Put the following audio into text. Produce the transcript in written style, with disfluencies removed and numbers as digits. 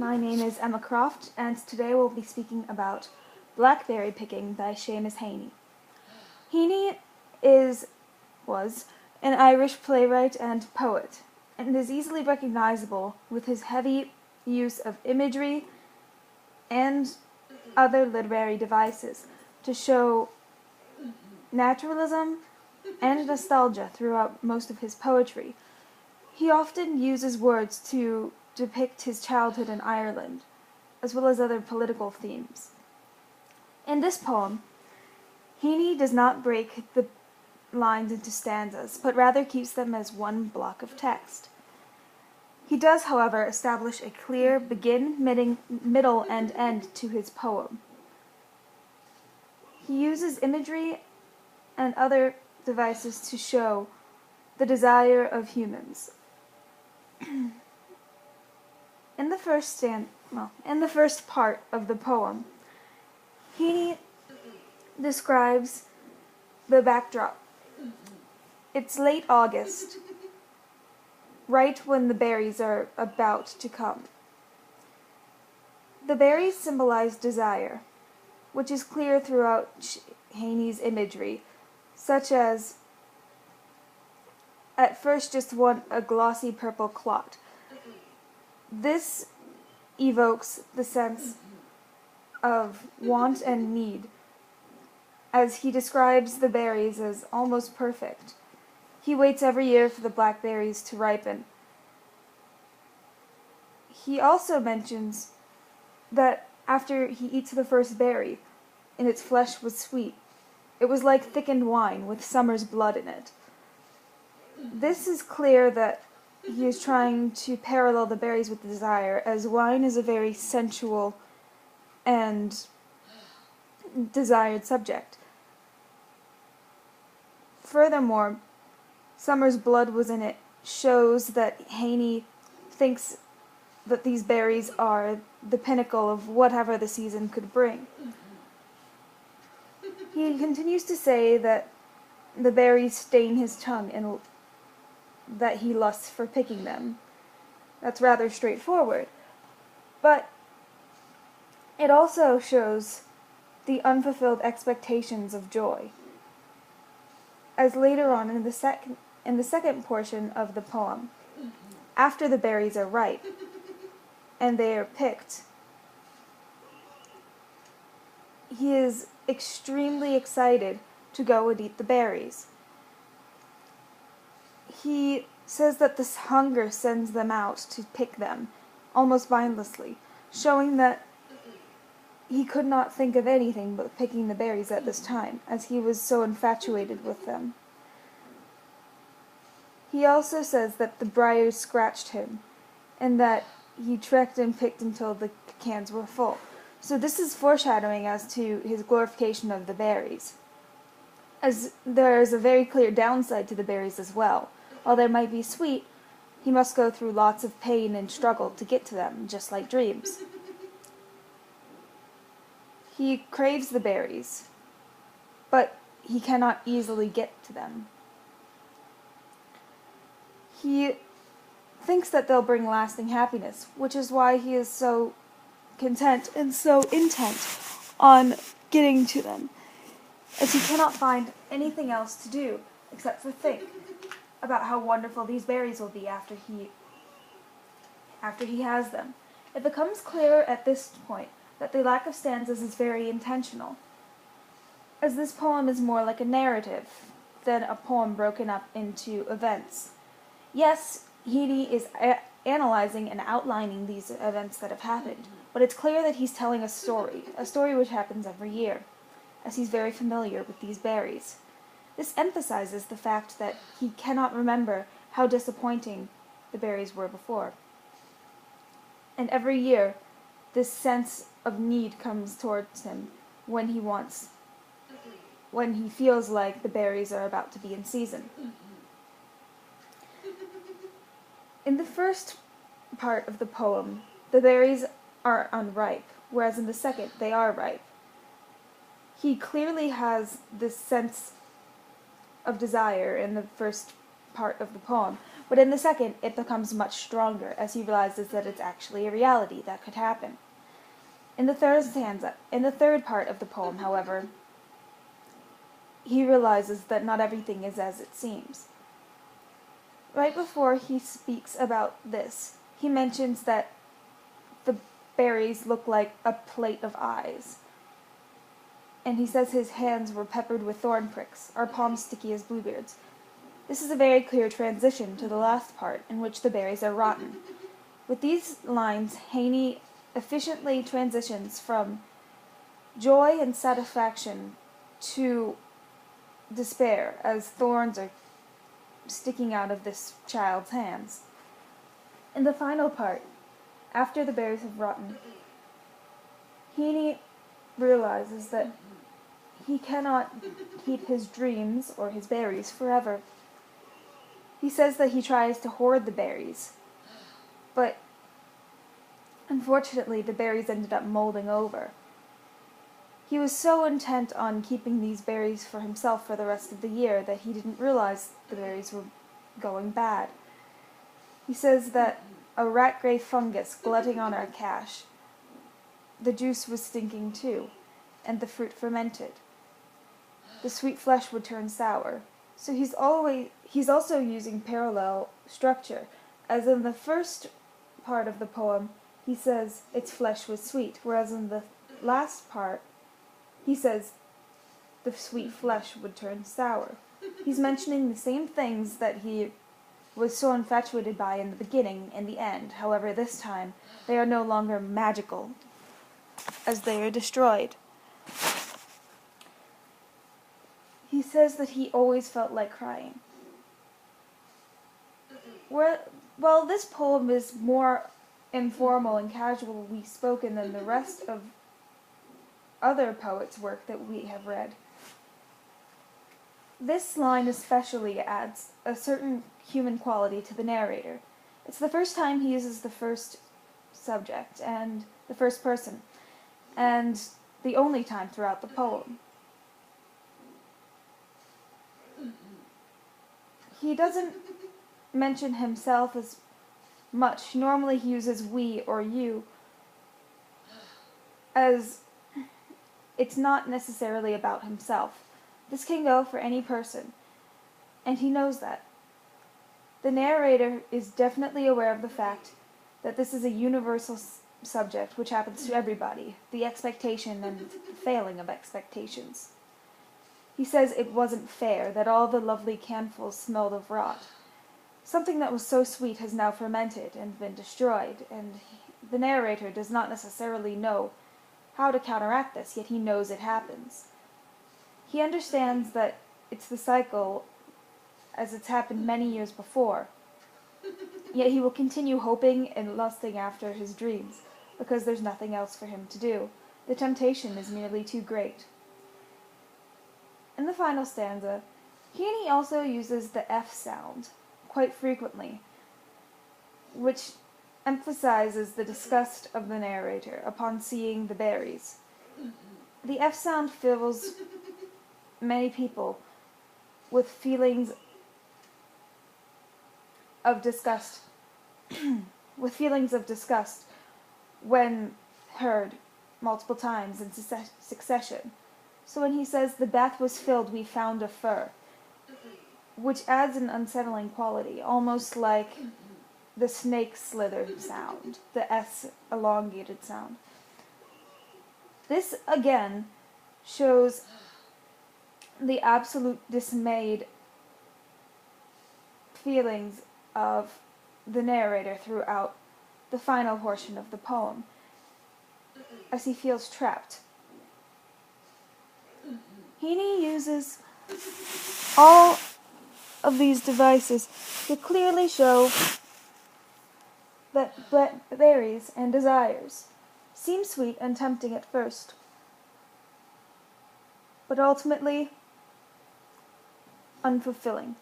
my name is Emma Croft, and today we'll be speaking about Blackberry Picking by Seamus Heaney. Heaney was an Irish playwright and poet, and is easily recognizable with his heavy use of imagery and other literary devices to show naturalism and nostalgia throughout most of his poetry. He often uses words to depict his childhood in Ireland, as well as other political themes. In this poem, Heaney does not break the lines into stanzas, but rather keeps them as one block of text. He does, however, establish a clear begin, middle, and end to his poem. He uses imagery and other devices to show the desire of humans. In the first part of the poem, Heaney describes the backdrop. It's late August, right when the berries are about to come. The berries symbolize desire, which is clear throughout Heaney's imagery, such as at first just a glossy purple clot. This evokes the sense of want and need, as he describes the berries as almost perfect. He waits every year for the blackberries to ripen. He also mentions that after he eats the first berry, and its flesh was sweet, it was like thickened wine with summer's blood in it. This is clear that he is trying to parallel the berries with desire, as wine is a very sensual and desired subject. Furthermore, summer's blood was in it shows that Heaney thinks that these berries are the pinnacle of whatever the season could bring. He continues to say that the berries stain his tongue and that he lusts for picking them. That's rather straightforward. But it also shows the unfulfilled expectations of joy, as later on in the second portion of the poem, after the berries are ripe and they are picked, he is extremely excited to go and eat the berries. He says that this hunger sends them out to pick them, almost mindlessly, showing that he could not think of anything but picking the berries at this time, as he was so infatuated with them. He also says that the briars scratched him, and that he trekked and picked until the cans were full. So this is foreshadowing as to his glorification of the berries, as there is a very clear downside to the berries as well. While they might be sweet, he must go through lots of pain and struggle to get to them, just like dreams. He craves the berries, but he cannot easily get to them. He thinks that they'll bring lasting happiness, which is why he is so content and so intent on getting to them, as he cannot find anything else to do except for think about how wonderful these berries will be after he has them. It becomes clear at this point that the lack of stanzas is very intentional, as this poem is more like a narrative than a poem broken up into events. Yes, Heaney is analyzing and outlining these events that have happened, but it's clear that he's telling a story which happens every year, as he's very familiar with these berries. This emphasizes the fact that he cannot remember how disappointing the berries were before. And every year, this sense of need comes towards him when he feels like the berries are about to be in season. In the first part of the poem, the berries are unripe, whereas in the second, they are ripe. He clearly has this sense of desire in the first part of the poem, but in the second it becomes much stronger as he realizes that it's actually a reality that could happen. In the third part of the poem, however, he realizes that not everything is as it seems. Right before he speaks about this, he mentions that the berries look like a plate of eyes. And he says his hands were peppered with thorn pricks, our palms sticky as bluebeards. This is a very clear transition to the last part, in which the berries are rotten. With these lines, Heaney efficiently transitions from joy and satisfaction to despair, as thorns are sticking out of this child's hands. In the final part, after the berries have rotten, Heaney realizes that he cannot keep his dreams or his berries forever. He says that he tries to hoard the berries, but unfortunately the berries ended up molding over. He was so intent on keeping these berries for himself for the rest of the year that he didn't realize the berries were going bad. He says that a rat-gray fungus glutting on our cache, the juice was stinking too, and the fruit fermented. The sweet flesh would turn sour. So he's also using parallel structure, as in the first part of the poem, he says its flesh was sweet, whereas in the last part, he says the sweet flesh would turn sour. He's mentioning the same things that he was so infatuated by in the beginning and the end. However, this time, they are no longer magical, as they are destroyed. He says that he always felt like crying. While this poem is more informal and casually spoken than the rest of other poets' work that we have read, this line especially adds a certain human quality to the narrator. It's the first time he uses the first subject and the first person, and the only time throughout the poem. He doesn't mention himself as much. Normally he uses we or you, as it's not necessarily about himself. This can go for any person, and he knows that. The narrator is definitely aware of the fact that this is a universal subject which happens to everybody, the expectation and failing of expectations. He says it wasn't fair, that all the lovely canfuls smelled of rot. Something that was so sweet has now fermented and been destroyed, and the narrator does not necessarily know how to counteract this, yet he knows it happens. He understands that it's the cycle as it's happened many years before, yet he will continue hoping and lusting after his dreams, because there's nothing else for him to do. The temptation is merely too great. In the final stanza, Heaney also uses the F sound quite frequently, which emphasizes the disgust of the narrator upon seeing the berries. The F sound fills many people with feelings of disgust, when heard multiple times in succession. So when he says, "The bath was filled, we found a fir," which adds an unsettling quality, almost like the snake slither sound, the S elongated sound. This, again, shows the absolute dismayed feelings of the narrator throughout the final portion of the poem, as he feels trapped. Heaney uses all of these devices to clearly show that berries and desires seem sweet and tempting at first, but ultimately unfulfilling.